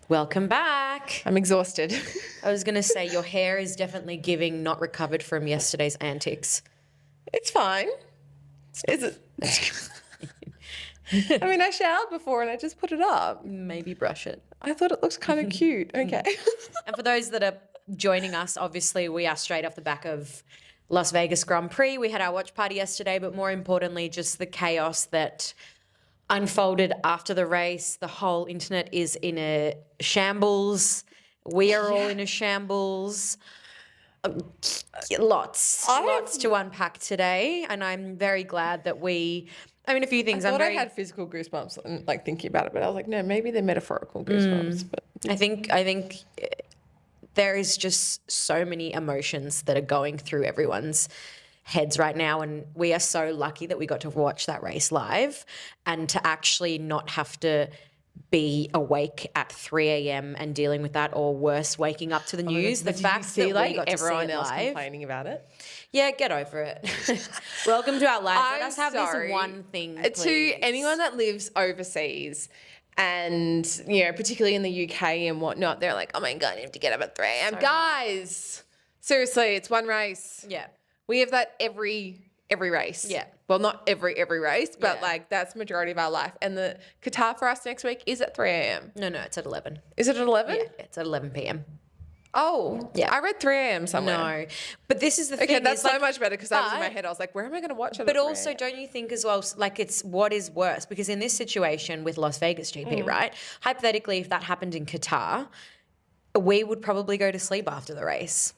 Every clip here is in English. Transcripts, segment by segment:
Welcome back. I'm exhausted. I was going to say your hair is definitely giving not recovered from yesterday's antics. It's fine. Is it? I mean, I showered before and I just put it up. Maybe brush it. I thought it looked kind of cute. Okay. And for those that are joining us, obviously we are straight off the back of Las Vegas Grand Prix. We had our watch party yesterday, but more importantly, just the chaos that unfolded after the race. The whole internet is in a shambles. We are all in a shambles. Lots to unpack today, and I'm very glad that a few things. I had physical goosebumps and like thinking about it, but I was like, no, maybe they're metaphorical goosebumps. But I think there is just so many emotions that are going through everyone's heads right now, and we are so lucky that we got to watch that race live and to actually not have to be awake at 3 a.m. and dealing with that, or worse, waking up to the news. The fact that we got everyone to see it else live, complaining about it. Yeah, get over it. Welcome to our lives. Let us have this one thing, please. To anyone that lives overseas and, you know, particularly in the UK and whatnot, they're like, oh my God, you have to get up at 3 a.m. Guys, seriously, it's one race. Yeah. We have that every race. Yeah. Well, not every race, but like that's the majority of our life. And the Qatar for us next week is at 3 a.m. No, it's at 11. Is it at 11? Yeah, it's at 11 p.m. Oh, yeah. I read 3 a.m. somewhere. No, but this is the thing. Okay, that's so much better because I was in my head. I was like, where am I going to watch it? But also, don't you think as well, like it's what is worse? Because in this situation with Las Vegas GP, right? Hypothetically, if that happened in Qatar, we would probably go to sleep after the race.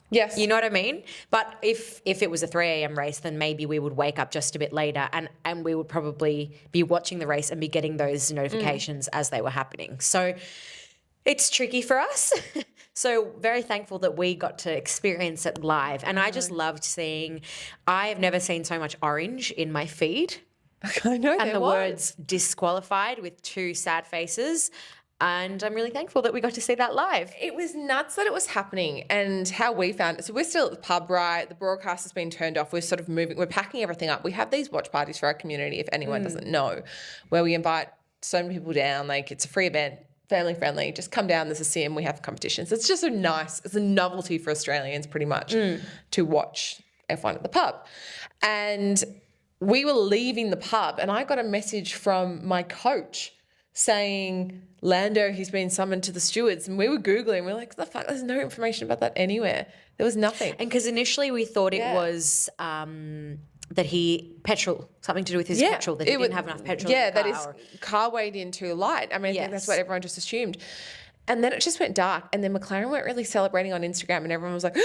Yes. You know what I mean? But if it was a 3 a.m. race, then maybe we would wake up just a bit later and we would probably be watching the race and be getting those notifications as they were happening. So it's tricky for us. So very thankful that we got to experience it live. And I just loved seeing, I have never seen so much orange in my feed. I know. And the words disqualified with two sad faces. And I'm really thankful that we got to see that live. It was nuts that it was happening and how we found it. So we're still at the pub, right? The broadcast has been turned off. We're sort of moving. We're packing everything up. We have these watch parties for our community, if anyone doesn't know, where we invite so many people down. Like it's a free event, family friendly. Just come down. There's a sim. We have competitions. It's just it's a novelty for Australians pretty much to watch F1 at the pub. And we were leaving the pub and I got a message from my coach saying, Lando, he's been summoned to the stewards. And we were Googling. We're like, what the fuck? There's no information about that anywhere. There was nothing. And because initially we thought it was that something to do with his petrol, that he didn't have enough petrol. Yeah, that his car weighed in too light. I mean, I think that's what everyone just assumed. And then it just went dark. And then McLaren weren't really celebrating on Instagram and everyone was like,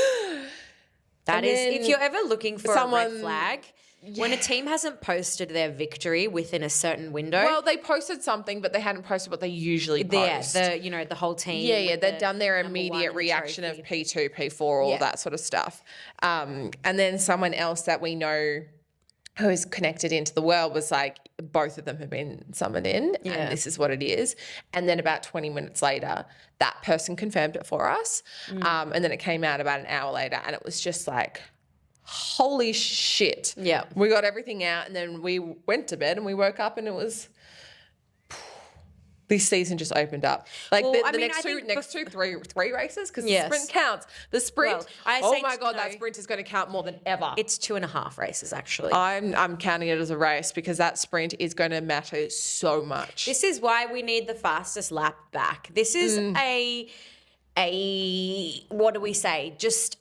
that is, if you're ever looking for a red flag, when a team hasn't posted their victory within a certain window. Well, they posted something, but they hadn't posted what they usually post. The whole team. Yeah, they'd done their immediate reaction of P2, P4, all that sort of stuff. And then someone else that we know who is connected into the world was like, both of them have been summoned in and this is what it is. And then about 20 minutes later, that person confirmed it for us. And then it came out about an hour later and it was just like, holy shit. Yeah. We got everything out and then we went to bed and we woke up and it was, this season just opened up. Like three races because the sprint counts. The sprint, that sprint is going to count more than ever. It's 2.5 races actually. I'm counting it as a race because that sprint is going to matter so much. This is why we need the fastest lap back. This is what do we say? Just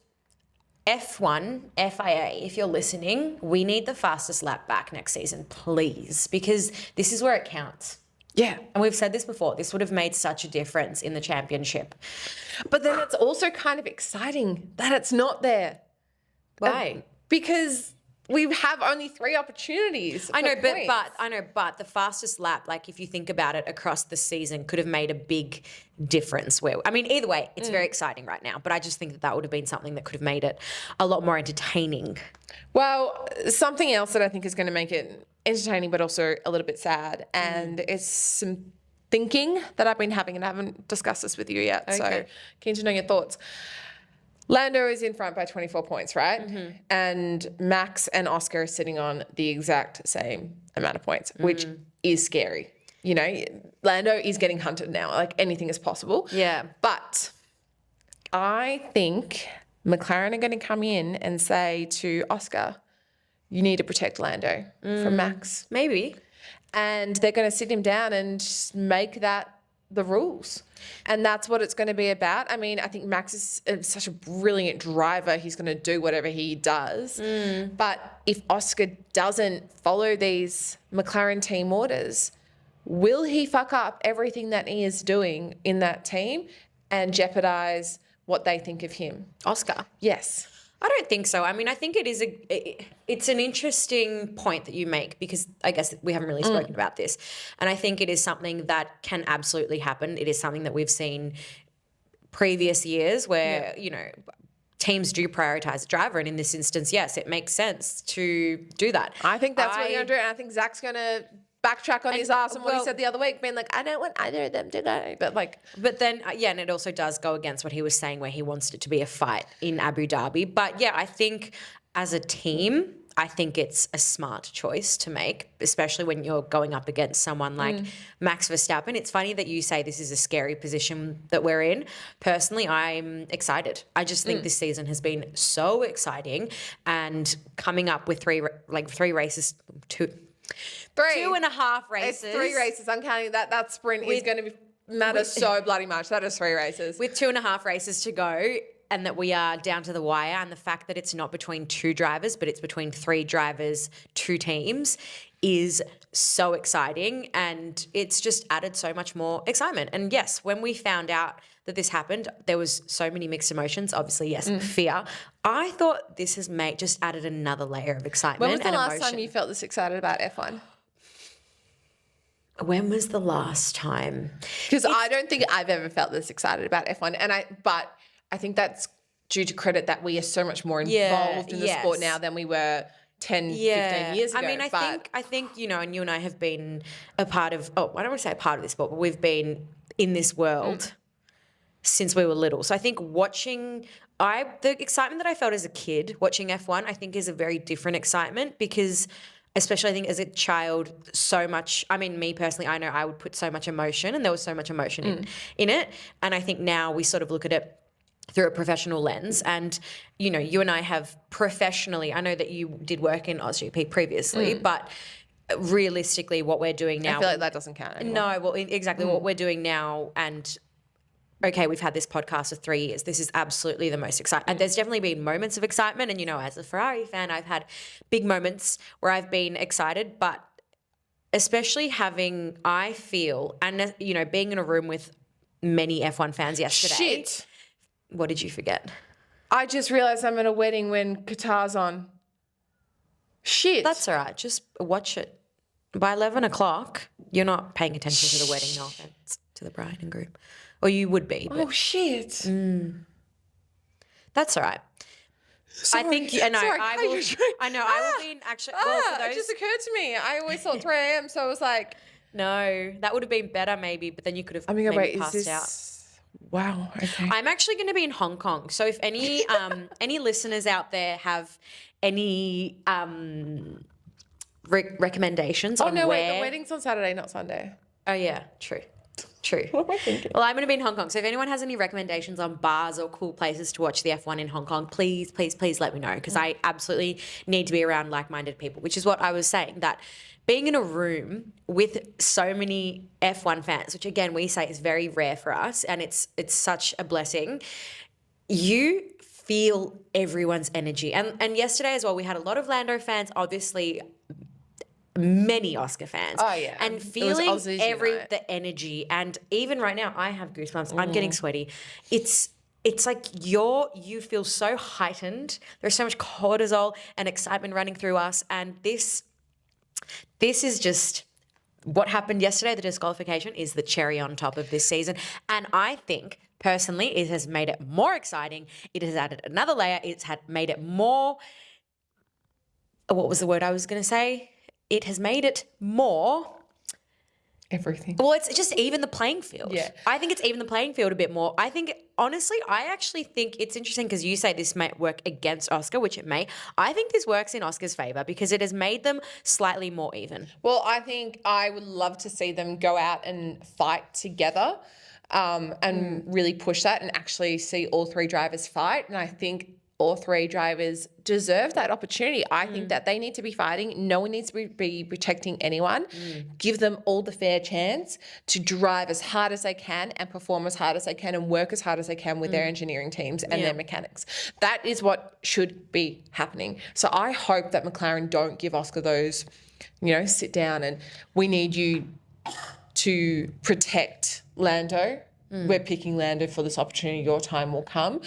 F1, FIA, if you're listening, we need the fastest lap back next season, please, because this is where it counts. Yeah. And we've said this before, this would have made such a difference in the championship. But then it's also kind of exciting that it's not there. Why? Because we have only 3 opportunities. But the fastest lap, like if you think about it across the season, could have made a big difference. Either way, it's very exciting right now. But I just think that would have been something that could have made it a lot more entertaining. Well, something else that I think is going to make it entertaining, but also a little bit sad, and it's some thinking that I've been having, and I haven't discussed this with you yet. Okay. So keen to know your thoughts. Lando is in front by 24 points, right? And Max and Oscar are sitting on the exact same amount of points, which is scary. you know, Lando is getting hunted now. Like anything is possible. Yeah. But I think McLaren are going to come in and say to Oscar, you need to protect Lando from Max. Maybe. And they're going to sit him down and make that the rules. And that's what it's going to be about. I mean, I think Max is such a brilliant driver. He's going to do whatever he does. But if Oscar doesn't follow these McLaren team orders, will he fuck up everything that he is doing in that team and jeopardize what they think of him? Oscar. Yes. I don't think so. I mean, I think it's an interesting point that you make, because I guess we haven't really spoken about this. And I think it is something that can absolutely happen. It is something that we've seen previous years where, you know, teams do prioritize a driver. And in this instance, yes, it makes sense to do that. I think that's what they're going to do. And I think Zach's going to backtrack on his ass and what he said the other week, being like, I don't want either of them to go. But then, yeah, and it also does go against what he was saying, where he wants it to be a fight in Abu Dhabi. But yeah, I think as a team, I think it's a smart choice to make, especially when you're going up against someone like Max Verstappen. It's funny that you say this is a scary position that we're in. Personally, I'm excited. I just think this season has been so exciting, and coming up with three races, 2.5 races. It's 3 races. I'm counting that. That sprint is going to matter so bloody much. That is 3 races. With 2.5 races to go, and that we are down to the wire, and the fact that it's not between 2 drivers, but it's between 3 drivers, 2 teams, is so exciting, and it's just added so much more excitement. And yes, when we found out that this happened, there was so many mixed emotions. Obviously, yes, fear. I thought this has just added another layer of excitement. When was the and last emotion. time you felt this excited about F1? When was the last time? Because I don't think I've ever felt this excited about F1, but I think that's due to credit that we are so much more involved in the sport now than we were 10, 15 years ago. I mean, I think, you know, and you and I have been a part of, I don't want to say a part of this sport, but we've been in this world since we were little. So I think the excitement that I felt as a kid watching F1, I think is a very different excitement, because especially I think as a child, so much, I mean, me personally, I know I would put so much emotion, and there was so much emotion in it. And I think now we sort of look at it through a professional lens. And, you know, you and I have professionally, I know that you did work in AusGP previously, but realistically what we're doing now. I feel like that doesn't count anymore. No, well, exactly what we're doing now. And okay, we've had this podcast for 3 years. This is absolutely the most exciting. And there's definitely been moments of excitement. And, you know, as a Ferrari fan, I've had big moments where I've been excited, but especially I feel, and, you know, being in a room with many F1 fans yesterday. Shit. What did you forget? I just realised I'm at a wedding when Qatar's on. Shit. That's all right. Just watch it. By 11 o'clock, you're not paying attention to the wedding, no offence to the bride and groom. Or you would be. But, oh, shit. That's all right. Sorry. I think, I will be in actually, well, for those. It just occurred to me. I always thought 3 a.m, so I was like. No, that would have been better maybe, but then you could have passed out. Wow. Okay. I'm actually going to be in Hong Kong. So if any any listeners out there have any recommendations on the where... wedding's on Saturday, not Sunday. Oh, yeah, true. What am I thinking? Well, I'm going to be in Hong Kong. So if anyone has any recommendations on bars or cool places to watch the F1 in Hong Kong, please, please, please let me know, because I absolutely need to be around like-minded people, which is what I was saying, that being in a room with so many F1 fans, which again we say is very rare for us, and it's such a blessing, you feel everyone's energy. And yesterday as well, we had a lot of Lando fans, obviously many Oscar fans. Oh, yeah. And feeling the energy. And even right now, I have goosebumps. I'm getting sweaty. It's like you feel so heightened. There's so much cortisol and excitement running through us. And this is just what happened yesterday. The disqualification is the cherry on top of this season. And I think personally, it has made it more exciting. It has added another layer. It's made it more, what was the word I was going to say? It has made it more Everything. Well, it's just even the playing field. Yeah. I think it's even the playing field a bit more. I think, honestly, I actually think it's interesting because you say this might work against Oscar, which it may. I think this works in Oscar's favour because it has made them slightly more even. Well, I think I would love to see them go out and fight together and really push that and actually see all three drivers fight. And I think all three drivers deserve that opportunity. I think that they need to be fighting. No one needs to be protecting anyone. Give them all the fair chance to drive as hard as they can and perform as hard as they can and work as hard as they can with their engineering teams and their mechanics. That is what should be happening. So I hope that McLaren don't give Oscar those, sit down and we need you to protect Lando. We're picking Lando for this opportunity. Your time will come.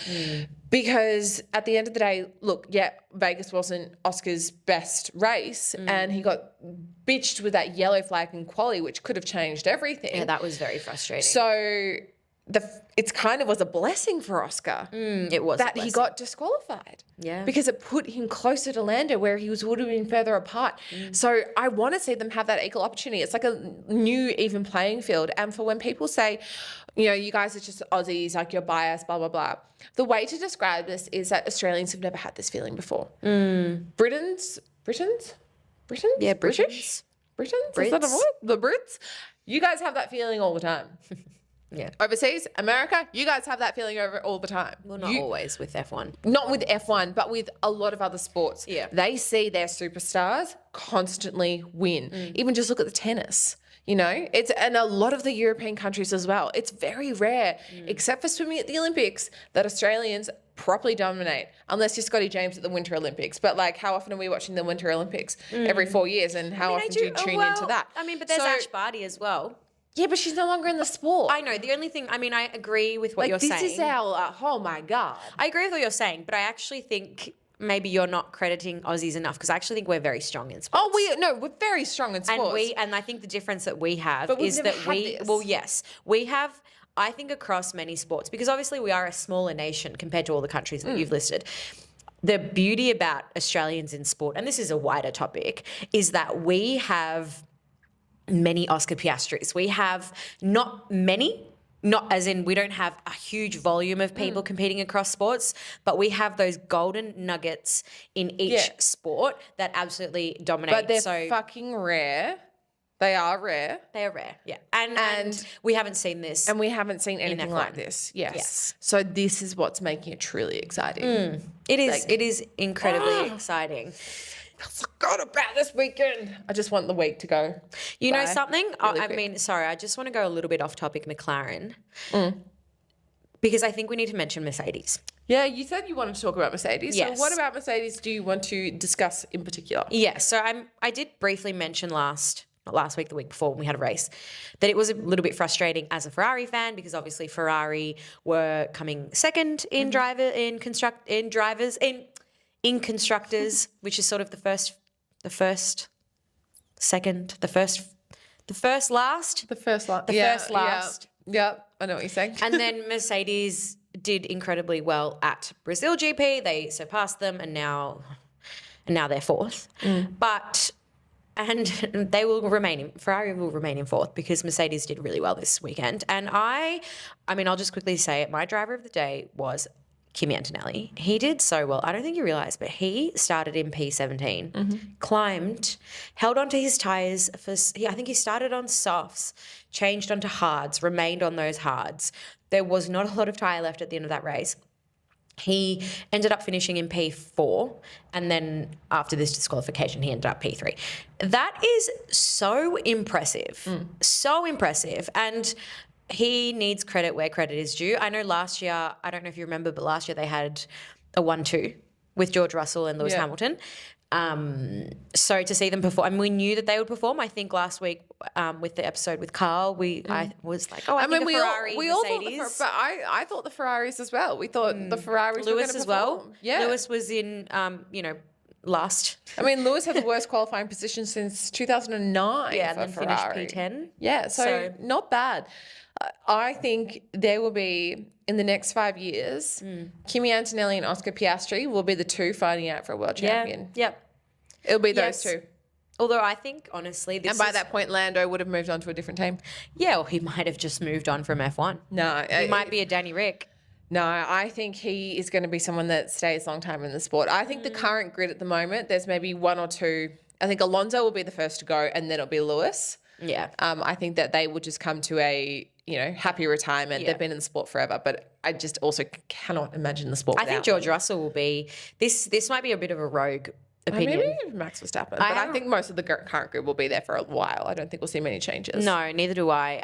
Because at the end of the day, look, Vegas wasn't Oscar's best race and he got bitched with that yellow flag in quali, which could have changed everything. Yeah, that was very frustrating. So it kind of was a blessing for Oscar. It was that he got disqualified. Yeah. Because it put him closer to Lando where he would have been further apart. So I want to see them have that equal opportunity. It's like a new even playing field. And for when people say, you guys are just Aussies, like you're biased, blah, blah, blah. The way to describe this is that Australians have never had this feeling before. Britons? Yeah, British? Britons? Brits. Is that a word? The Brits? You guys have that feeling all the time. Yeah. Overseas, America, you guys have that feeling over all the time. Well, not always with F1. Not with F1, but with a lot of other sports. Yeah. They see their superstars constantly win. Even just look at the tennis. And a lot of the European countries as well. It's very rare, except for swimming at the Olympics, that Australians properly dominate, unless you're Scotty James at the Winter Olympics. But how often are we watching the Winter Olympics? Every 4 years, and how often do you tune into that? But there's Ash Barty as well. Yeah, but she's no longer in the sport. I know. The only thing, I agree with what you're saying. This is our, oh my God. I agree with what you're saying, but I actually think maybe you're not crediting Aussies enough because I actually think we're very strong in sports. We're very strong in sports. And I think the difference that we have But we've is never that had this. well, yes, we have, I think, across many sports, because obviously we are a smaller nation compared to all the countries that you've listed. The beauty about Australians in sport, and this is a wider topic, is that we have many Oscar Piastris. We have not many, not as in we don't have a huge volume of people competing across sports, but we have those golden nuggets in each sport that absolutely dominate. But they're fucking rare. They are rare. They are rare, yeah. And we haven't seen this. And we haven't seen anything like this. Yes. So this is what's making it truly exciting. It is incredibly exciting. I forgot about this weekend. I just want the week to go. You know something? Really I just want to go a little bit off topic McLaren because I think we need to mention Mercedes. Yeah, you said you wanted to talk about Mercedes. Yes. So what about Mercedes do you want to discuss in particular? Yeah, so I did briefly mention not last week, the week before when we had a race, that it was a little bit frustrating as a Ferrari fan because obviously Ferrari were coming second in constructors, which is sort of the first last. Yeah, I know what you're saying. And then Mercedes did incredibly well at Brazil GP. They surpassed them and now they're fourth. Ferrari will remain in fourth because Mercedes did really well this weekend. And I'll just quickly say it. My driver of the day was Kimi Antonelli. He did so well. I don't think you realise, but he started in P17, climbed, held onto his tyres I think he started on softs, changed onto hards, remained on those hards. There was not a lot of tyre left at the end of that race. He ended up finishing in P4, and then after this disqualification, he ended up P3. That is so impressive. So impressive. And he needs credit where credit is due. I know last year, I don't know if you remember, but last year they had a 1-2 with George Russell and Lewis Hamilton. So to see them perform, and we knew that they would perform. I think last week with the episode with Carl, I was like, I think a Ferrari, we all Mercedes. thought I thought the Ferraris as well. We thought the Ferraris were going to Lewis as perform. well. Yeah. Lewis was in, last. I mean, Lewis had the worst qualifying position since 2009 Yeah, for and then Ferrari. finished P10. Yeah, so not bad. I think there will be, in the next 5 years, Kimi Antonelli and Oscar Piastri will be the two fighting out for a world champion. Yep. It'll be those two. Although I think, honestly, And by that point, Lando would have moved on to a different team. yeah, or he might have just moved on from F1. No. He might be a Danny Rick. No, I think he is going to be someone that stays a long time in the sport. I think the current grid at the moment, there's maybe one or two. I think Alonso will be the first to go, and then it'll be Lewis. Yeah. I think that they will just come to a, happy retirement. Yeah. They've been in the sport forever, but I just also cannot imagine the sport I without think George them. Russell will be this might be a bit of a rogue opinion. Maybe Max Verstappen, but I think most of the current grid will be there for a while. I don't think we'll see many changes. No, neither do I.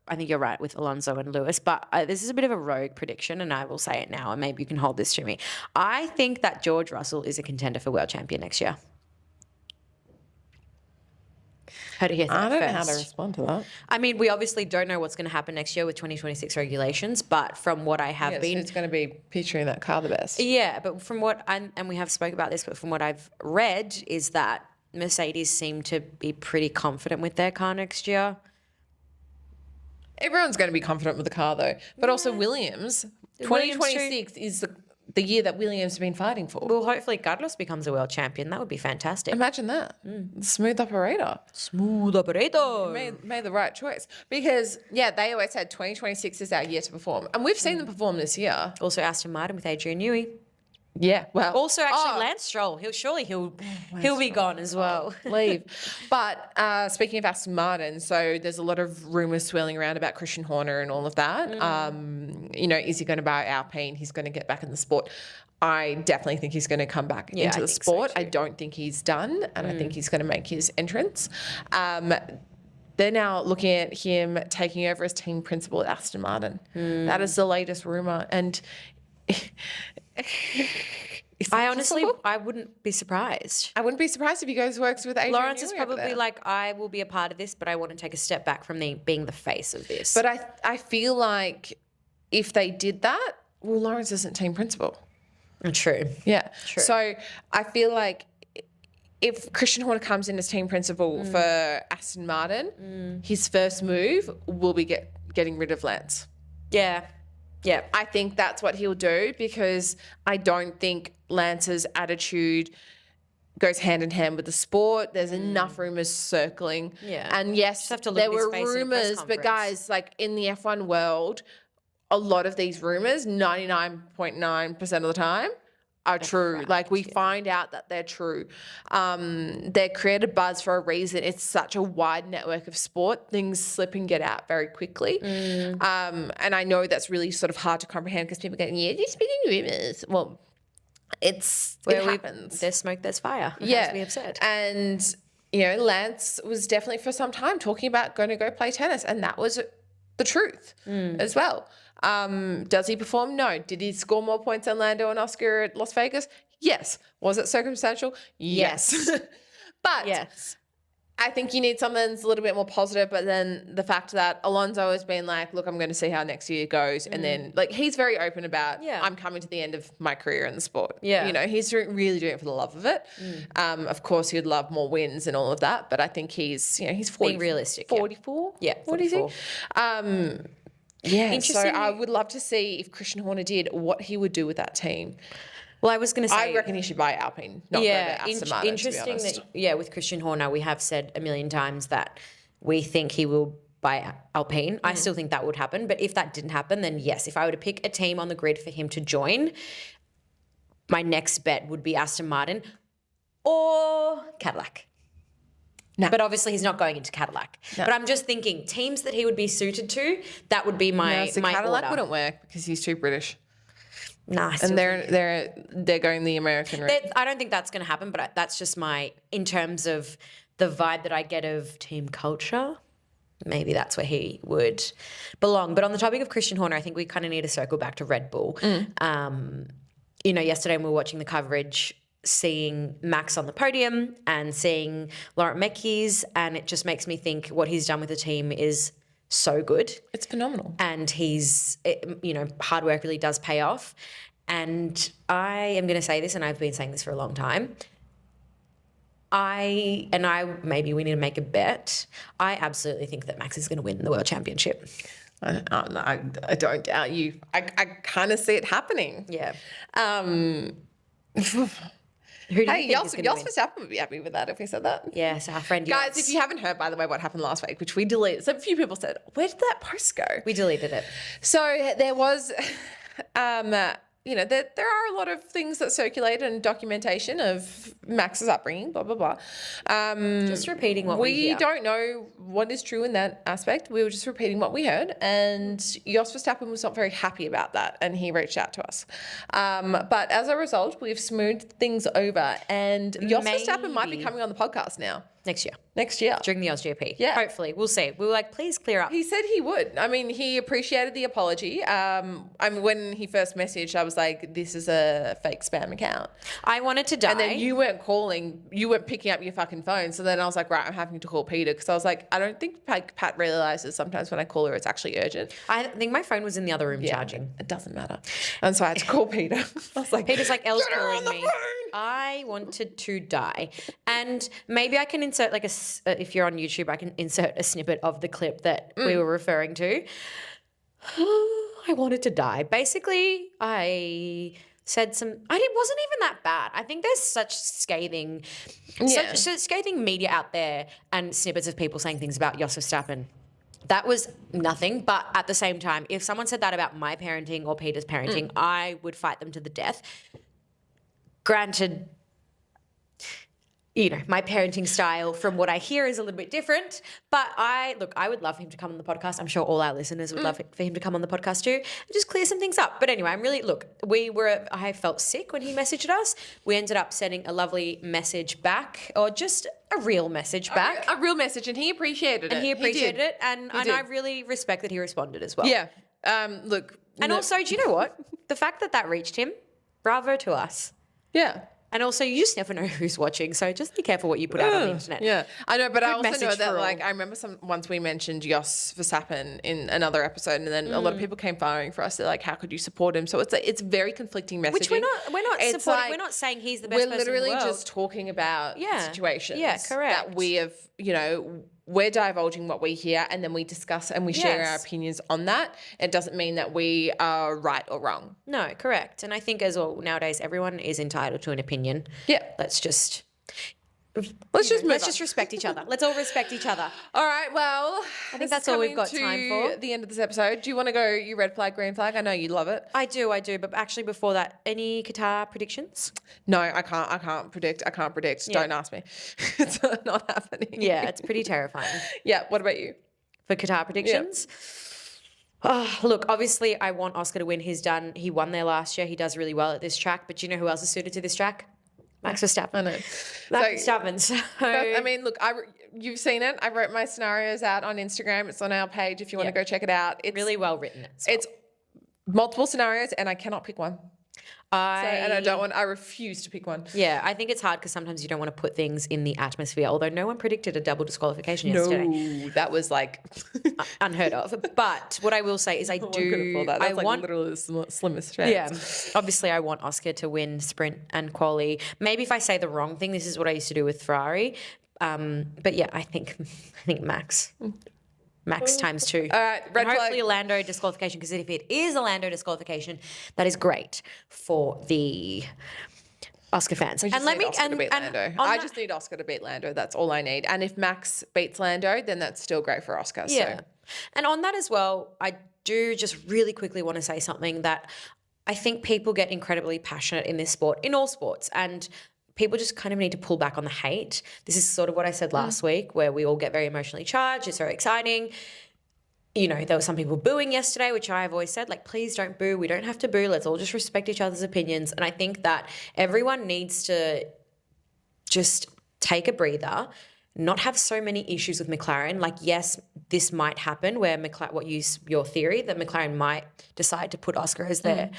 I think you're right with Alonso and Lewis, but this is a bit of a rogue prediction, and I will say it now, and maybe you can hold this to me. I think that George Russell is a contender for world champion next year. Heard it here I don't know how first. to respond to that. I mean, we obviously don't know what's going to happen next year with 2026 regulations, but from what I have been... It's going to be picturing that car the best. Yeah, but from what... and we have spoke about this, but from what I've read is that Mercedes seem to be pretty confident with their car next year. Everyone's going to be confident with the car, though. But also Williams, 2026 is the year that Williams has been fighting for. Well, hopefully Carlos becomes a world champion. That would be fantastic. Imagine that. Smooth operator. Smooth operator. Made the right choice. Because, they always said 2026 is our year to perform. And we've seen them perform this year. Also Aston Martin with Adrian Newey. Yeah, well. Also, actually, Lance Stroll. He'll be gone as well. Leave. But speaking of Aston Martin, so there's a lot of rumours swirling around about Christian Horner and all of that. Is he going to buy Alpine? He's going to get back in the sport. I definitely think he's going to come back into the sport. I don't think he's done, and I think he's going to make his entrance. They're now looking at him taking over as team principal at Aston Martin. That is the latest rumour, and. I wouldn't be surprised. I wouldn't be surprised if he works with Adrian Lawrence is Newey over probably there. like, I will be a part of this, but I want to take a step back from being the face of this. But I feel like if they did that, well, Lawrence isn't team principal. True. Yeah. True. So I feel like if Christian Horner comes in as team principal for Aston Martin, his first move will be getting rid of Lance. Yeah. Yeah. I think that's what he'll do because I don't think Lance's attitude goes hand in hand with the sport. There's enough rumours circling. Yeah. And yes, have to look there at his were face in a press rumours, but conference. guys, like in the F1 world, a lot of these rumours, 99.9% of the time, are true. Like we find out that they're true. They're created buzz for a reason. It's such a wide network of sport. Things slip and get out very quickly. And I know that's really sort of hard to comprehend because people go, you're spinning rumours. Well, it happens. There's smoke, there's fire. Yeah. As we have said. And, Lance was definitely for some time talking about going to go play tennis. And that was the truth as well. Does he perform? No. Did he score more points than Lando and Oscar at Las Vegas? Yes. Was it circumstantial? Yes. But Yes. I think you need something that's a little bit more positive. But then the fact that Alonso has been like, look, I'm going to see how next year goes. And then he's very open about, I'm coming to the end of my career in the sport. Yeah. He's really doing it for the love of it. Of course, he'd love more wins and all of that. But I think he's 40, Being realistic. 44. Yeah. What do you think? 44. Yeah, so Interesting. I would love to see if Christian Horner did what he would do with that team. Well, I was going to say... I reckon he should buy Alpine, not go to Aston Martin, interesting to be honest. that, with Christian Horner, we have said a million times that we think he will buy Alpine. I still think that would happen. But if that didn't happen, then yes, if I were to pick a team on the grid for him to join, my next bet would be Aston Martin or Cadillac. No. But obviously he's not going into Cadillac. No. But I'm just thinking teams that he would be suited to, that would be my Cadillac order. wouldn't work because he's too British. Nah, I still And they're going the American route. I don't think that's going to happen, but that's just in terms of the vibe that I get of team culture, maybe that's where he would belong. But on the topic of Christian Horner, I think we kind of need to circle back to Red Bull. Yesterday when we were watching the coverage, seeing Max on the podium and seeing Laurent Mekies, and it just makes me think what he's done with the team is so good. It's phenomenal. And hard work really does pay off. And I am going to say this, and I've been saying this for a long time. Maybe we need to make a bet. I absolutely think that Max is going to win the world championship. I don't doubt you. I kind of see it happening. Yeah. Who do you Hey, think Jos is going to win? Verstappen would be happy with that if we said that. Yes, our friend Guys, Jos. if you haven't heard, by the way, what happened last week, which we deleted, so a few people said, where did that post go? We deleted it. So there was, there are a lot of things that circulate and documentation of Max's upbringing, blah, blah, blah. Just repeating what we We hear. don't know what is true in that aspect. We were just repeating what we heard. And Jos Verstappen was not very happy about that. And he reached out to us. But as a result, we've smoothed things over. And Jos Verstappen might be Maybe. coming on the podcast now. Next year. Next year. During the OzGP. Yeah. Hopefully. We'll see. We were like, please clear up. He said he would. I mean, he appreciated the apology. When he first messaged, I was like, this is a fake spam account. I wanted to die. And then you weren't picking up your fucking phone. So then I was like, right, I'm having to call Peter. Because I was like, I don't think Pat realizes sometimes when I call her, it's actually urgent. I think my phone was in the other room charging. It doesn't matter. And so I had to call Peter. I was like, Peter's like, Elle's "Get her on calling the me. phone." I wanted to die. And maybe I can insert if you're on YouTube, I can insert a snippet of the clip that we were referring to. I wanted to die. Basically, I said it wasn't even that bad. I think there's such scathing media out there and snippets of people saying things about Jos Verstappen. That was nothing, but at the same time, if someone said that about my parenting or Peter's parenting, I would fight them to the death. Granted, my parenting style from what I hear is a little bit different, but I would love for him to come on the podcast. I'm sure all our listeners would love for him to come on the podcast too and just clear some things up. But anyway, I felt sick when he messaged us. We ended up sending a lovely message back, or just a real message back. A real message, and he appreciated it. And he appreciated did. it, and I really respect that he responded as well. Yeah. Also, do you know what? The fact that reached him, bravo to us. Yeah. And also, you just never know who's watching, so just be careful what you put out on the internet. Yeah, I know, but I also know message that, for all. I remember once we mentioned Jos Verstappen in another episode, and then a lot of people came firing for us. They're like, "How could you support him?" So it's very conflicting messaging. Which we're not It's supporting. like, We're not saying he's the best we're person in the literally world. just talking about situations. Yeah, correct. That we have, we're divulging what we hear, and then we discuss and we share our Yes. opinions on that. It doesn't mean that we are right or wrong. No, correct. And I think as well, nowadays, everyone is entitled to an opinion. Yeah. Let's just respect each other. Let's all respect each other. All right, well, I think that's all we've got time for. The end of this episode. Do you want to go your red flag, green flag? I know you love it. I do. But actually, before that, any Qatar predictions? No, I can't predict. Yeah. Don't ask me. It's not happening. Yeah, it's pretty terrifying. Yeah. What about you? For Qatar predictions? Oh, look, obviously, I want Oscar to win. He won there last year. He does really well at this track. But do you know who else is suited to this track? Max Verstappen. I know. Max Verstappen. So, I mean, look, you've seen it. I wrote my scenarios out on Instagram. It's on our page if you want to go check it out. It's really well written. It's multiple scenarios, and I cannot pick one. I refuse to pick one. Yeah, I think it's hard because sometimes you don't want to put things in the atmosphere, although no one predicted a double disqualification yesterday. No, that was like Unheard of. But what I will say is I want literally the slimmest chance. Yeah, obviously I want Oscar to win sprint and quali. Maybe if I say the wrong thing, this is what I used to do with Ferrari. But yeah, I think Max. Max times 2. All right, red flag. Hopefully a Lando disqualification, because if it is a Lando disqualification, that is great for the Oscar fans. I just need Oscar to beat Lando. That's all I need. And if Max beats Lando, then that's still great for Oscar. Yeah. So. And on that as well, I do just really quickly want to say something that I think people get incredibly passionate in this sport, in all sports, and people just kind of need to pull back on the hate. This is sort of what I said last week, where we all get very emotionally charged. It's very exciting. There were some people booing yesterday, which I've always said, please don't boo. We don't have to boo. Let's all just respect each other's opinions. And I think that everyone needs to just take a breather, not have so many issues with McLaren. Yes, this might happen where your theory that McLaren might decide to put Oscar as their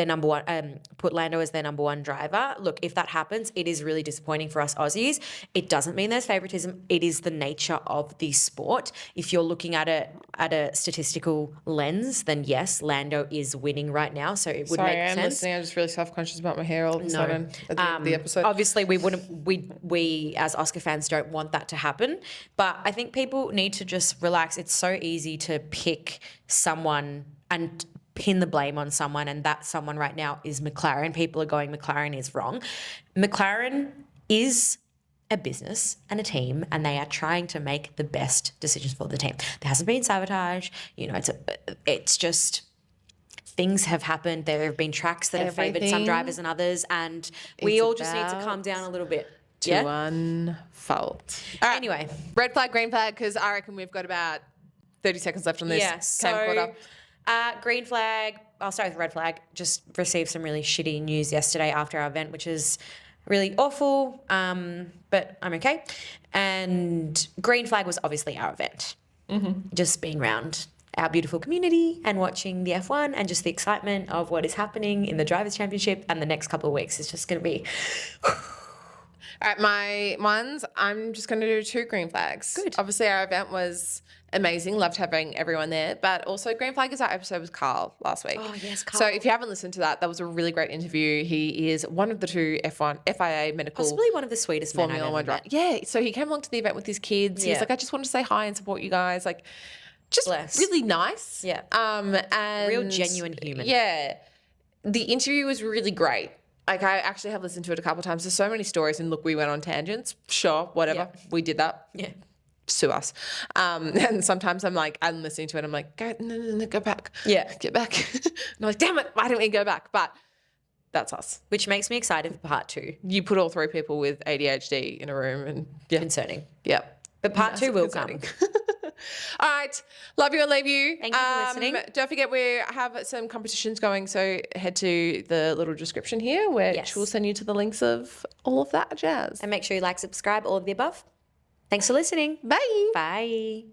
number one, put Lando as their number one driver. Look, if that happens, it is really disappointing for us Aussies. It doesn't mean there's favoritism. It is the nature of the sport. If you're looking at a statistical lens, then yes, Lando is winning right now. So it would make sense. Listening. I'm just really self-conscious about my hair all of a sudden at the end of the episode. Obviously, we as Oscar fans don't want that to happen, but I think people need to just relax. It's so easy to pick someone and pin the blame on someone, and that someone right now is McLaren. People are going, McLaren is wrong. McLaren is a business and a team, and they are trying to make the best decisions for the team. There hasn't been sabotage. It's just things have happened. There have been tracks that have favoured some drivers and others, and we all just need to calm down a little bit. To unfold. All right. Anyway. Red flag, green flag, because I reckon we've got about 30 seconds left on this. Yeah, so green flag, I'll start with red flag. Just received some really shitty news yesterday after our event, which is really awful, but I'm okay. And green flag was obviously our event. Just being around our beautiful community and watching the F1 and just the excitement of what is happening in the Drivers' Championship and the next couple of weeks is just going to be... All right, mine's, I'm just going to do 2 green flags. Good. Obviously, our event was amazing. Loved having everyone there. But also, green flag is our episode with Carl last week. Oh, yes, Carl. So if you haven't listened to that, that was a really great interview. He is one of the 2 FIA medical... Possibly one of the sweetest men Formula I've One ever driver. met. Yeah, so he came along to the event with his kids. He was like, I just want to say hi and support you guys. Like, just really nice. Yeah. And real genuine human. Yeah. The interview was really great. Like, I actually have listened to it a couple of times. There's so many stories, and look, we went on tangents. Sure, whatever. Yeah. We did that. Yeah. Sue us. And sometimes I'm listening to it, I'm like, no, go back. Yeah. Get back. And I'm like, damn it, why didn't we go back? But that's us. Which makes me excited for part 2. You put all 3 people with ADHD in a room and Concerning. Yeah. But part 2 will come. All right. Love you and leave you. Thank you for listening. Don't forget we have some competitions going, so head to the little description here where we'll send you to the links of all of that jazz. And make sure you like, subscribe, all of the above. Thanks for listening. Bye. Bye.